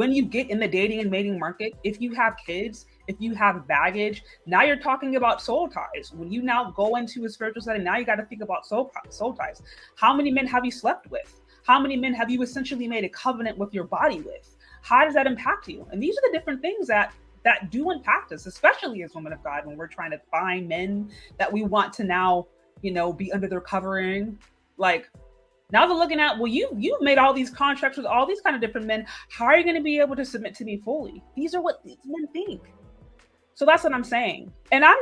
when you get in the dating and mating market, if you have kids, if you have baggage, now you're talking about soul ties. When you now go into a spiritual setting, now you got to think about soul ties. How many men have you slept with? How many men have you essentially made a covenant with your body with? How does that impact you? And these are the different things that do impact us, especially as women of God, when we're trying to find men that we want to now, be under their covering. Like, now they're looking at, well, you've made all these contracts with all these kind of different men. How are you going to be able to submit to me fully? These are what these men think. So that's what I'm saying. And I'm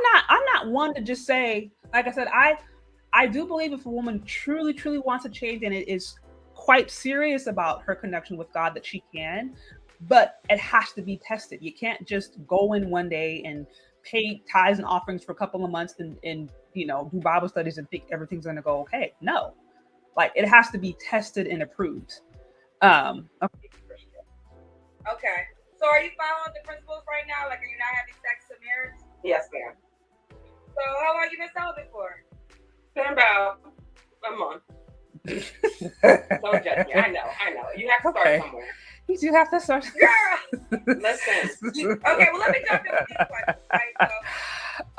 not one to just say, like I said, I do believe if a woman truly, truly wants to change and it is quite serious about her connection with God, that she can, but it has to be tested. You can't just go in one day and pay tithes and offerings for a couple of months and do Bible studies and think everything's going to go okay. No, like it has to be tested and approved. Okay. Okay. So are you following the principles right now? Like, are you not having sex in marriage? Yes, ma'am. So how long you been celibate for? Been about a month. Don't judge me. I know. You have to start somewhere. You do have to start. Girl, listen. Okay, well, let me jump in with these questions. Right?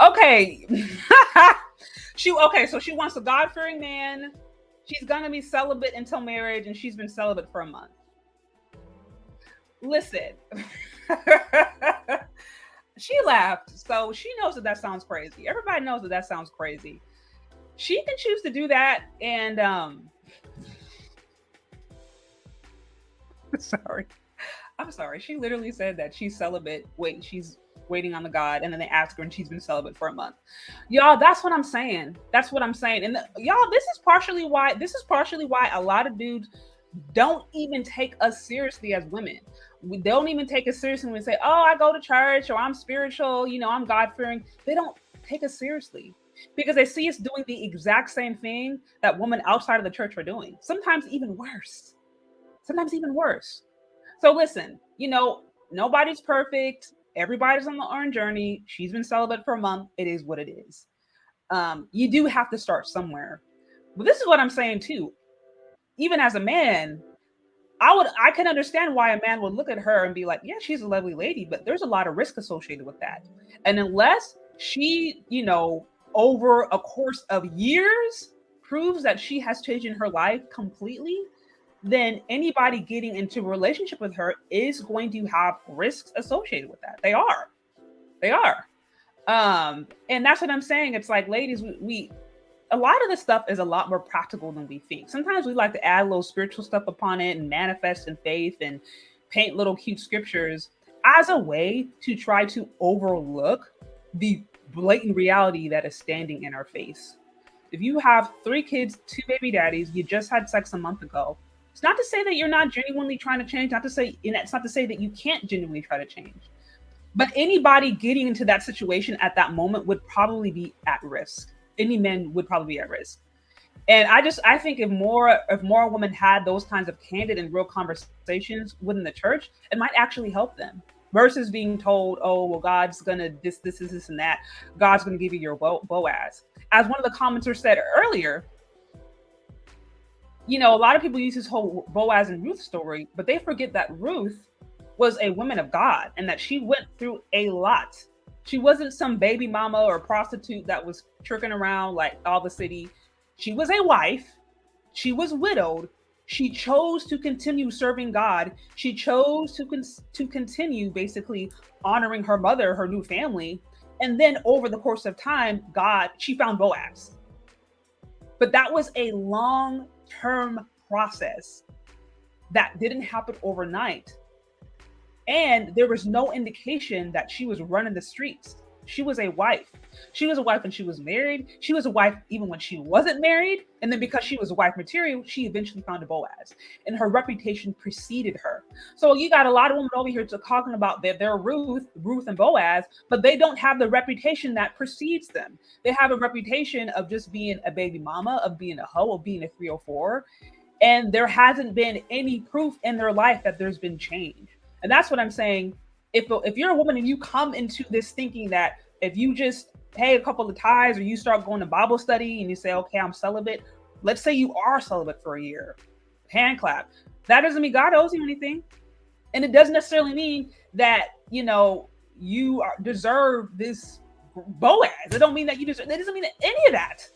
Okay. So she wants a God-fearing man. She's gonna be celibate until marriage, and she's been celibate for a month. Listen, she laughed, so she knows that sounds crazy. Everybody knows that sounds crazy. She can choose to do that, and I'm sorry. She literally said that she's celibate. She's waiting on the God, and then they ask her, and she's been celibate for a month. Y'all, that's what I'm saying. And y'all, this is partially why a lot of dudes don't even take us seriously as women. They don't even take us seriously when we say, oh, I go to church, or I'm spiritual, I'm God-fearing. They don't take us seriously because they see us doing the exact same thing that women outside of the church are doing. Sometimes even worse. So listen, nobody's perfect. Everybody's on their own journey. She's been celibate for a month. It is what it is. You do have to start somewhere. But this is what I'm saying too. Even as a man, I can understand why a man would look at her and be like, yeah, she's a lovely lady, but there's a lot of risk associated with that. And unless she, over a course of years proves that she has changed in her life completely, then anybody getting into a relationship with her is going to have risks associated with that. They are. And that's what I'm saying. It's like, ladies, we a lot of this stuff is a lot more practical than we think. Sometimes we like to add a little spiritual stuff upon it and manifest in faith and paint little cute scriptures as a way to try to overlook the blatant reality that is standing in our face. If you have 3 kids, 2 baby daddies, you just had sex a month ago, it's not to say that you're not genuinely trying to change, it's not to say that you can't genuinely try to change. But anybody getting into that situation at that moment would probably be at risk. Any men would probably be at risk. And I think if more women had those kinds of candid and real conversations within the church, it might actually help them versus being told, oh, well, God's gonna this, and that. God's gonna give you your Boaz. As one of the commenters said earlier, a lot of people use this whole Boaz and Ruth story, but they forget that Ruth was a woman of God and that she went through a lot. She wasn't some baby mama or prostitute that was tricking around like all the city. She was a wife. She was widowed. She chose to continue serving God. She chose to continue basically honoring her mother, her new family. And then over the course of time, she found Boaz. But that was a long-term process that didn't happen overnight. And there was no indication that she was running the streets. She was a wife. She was a wife when she was married. She was a wife even when she wasn't married. And then because she was a wife material, she eventually found a Boaz. And her reputation preceded her. So you got a lot of women over here talking about their Ruth and Boaz, but they don't have the reputation that precedes them. They have a reputation of just being a baby mama, of being a hoe, of being a 304. And there hasn't been any proof in their life that there's been change. And that's what I'm saying. If you're a woman and you come into this thinking that if you just pay a couple of tithes or you start going to Bible study and you say, okay, I'm celibate. Let's say you are celibate for a year. Hand clap. That doesn't mean God owes you anything. And it doesn't necessarily mean that, you deserve this Boaz. It don't mean that you deserve, it doesn't mean any of that.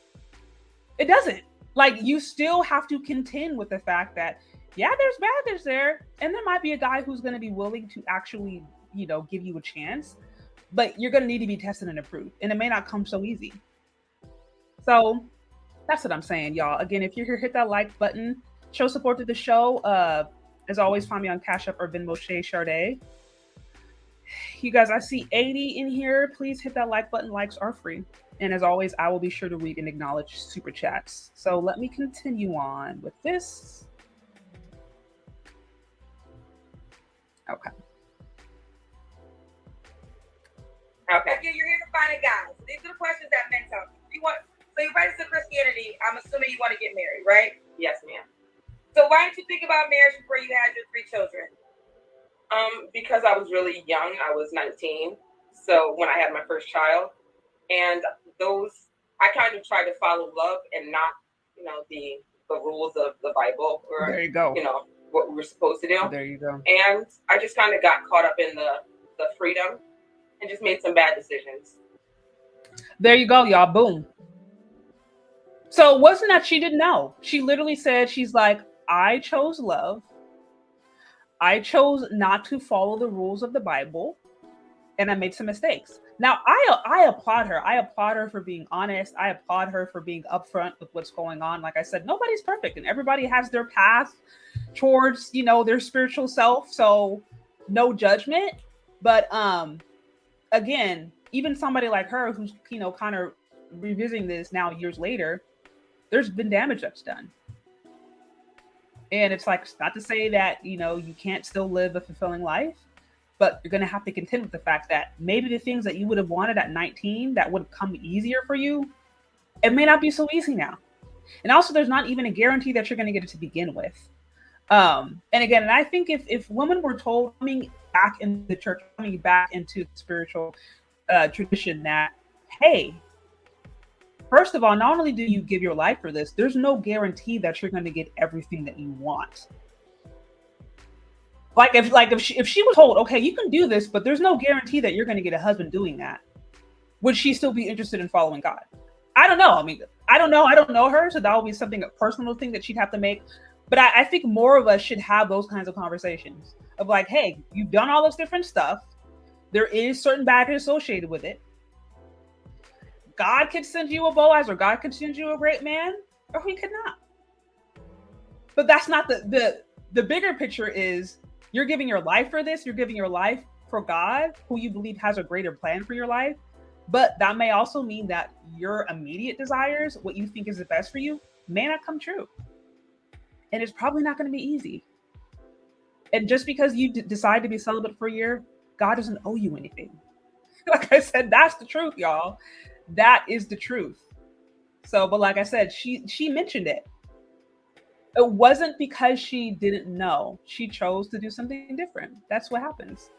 It doesn't. Like, you still have to contend with the fact that, yeah, there's baggage there. And there might be a guy who's going to be willing to actually, give you a chance. But you're going to need to be tested and approved. And it may not come so easy. So that's what I'm saying, y'all. Again, if you're here, hit that like button. Show support to the show. As always, find me on Cash App or Venmo Shay Sade. You guys, I see 80 in here. Please hit that like button. Likes are free. And as always, I will be sure to read and acknowledge super chats. So let me continue on with this. Okay. Okay, you're here to find a guy. So these are the questions that men tell you. So you're registered Christianity. I'm assuming you want to get married, right? Yes, ma'am. So why didn't you think about marriage before you had your 3 children? Because I was really young. I was 19. So when I had my first child, and I kind of tried to follow love and not, the rules of the Bible or, there you go. What we were supposed to do. There you go. And I just kind of got caught up in the freedom and just made some bad decisions. There you go, y'all. Boom. So it wasn't that she didn't know. She literally said, she's like, I chose love. I chose not to follow the rules of the Bible, and I made some mistakes. Now, I applaud her. I applaud her for being honest. I applaud her for being upfront with what's going on. Like I said, nobody's perfect, and everybody has their path towards, their spiritual self. So no judgment. But again, even somebody like her who's, kind of revisiting this now years later, there's been damage that's done. And it's like, not to say that, you can't still live a fulfilling life, but you're going to have to contend with the fact that maybe the things that you would have wanted at 19 that would come easier for you, it may not be so easy now. And also, there's not even a guarantee that you're going to get it to begin with. And again, and I think if women were told, coming back in the church, coming back into the spiritual tradition, that, hey, first of all, not only do you give your life for this, there's no guarantee that you're going to get everything that you want. Like if she was told, okay, you can do this, but there's no guarantee that you're going to get a husband doing that, would she still be interested in following God? I don't know. I mean, I don't know. I don't know her, so that would be a personal thing that she'd have to make. But I think more of us should have those kinds of conversations of like, hey, you've done all this different stuff. There is certain baggage associated with it. God could send you a Boaz, or God could send you a great man, or he could not. But that's not the bigger picture. Is you're giving your life for this. You're giving your life for God, who you believe has a greater plan for your life. But that may also mean that your immediate desires, what you think is the best for you, may not come true. And it's probably not going to be easy. And just because you decide to be celibate for a year, God doesn't owe you anything. Like I said, that's the truth, y'all. That is the truth. So, but like I said, she mentioned it. It wasn't because she didn't know. She chose to do something different. That's what happens.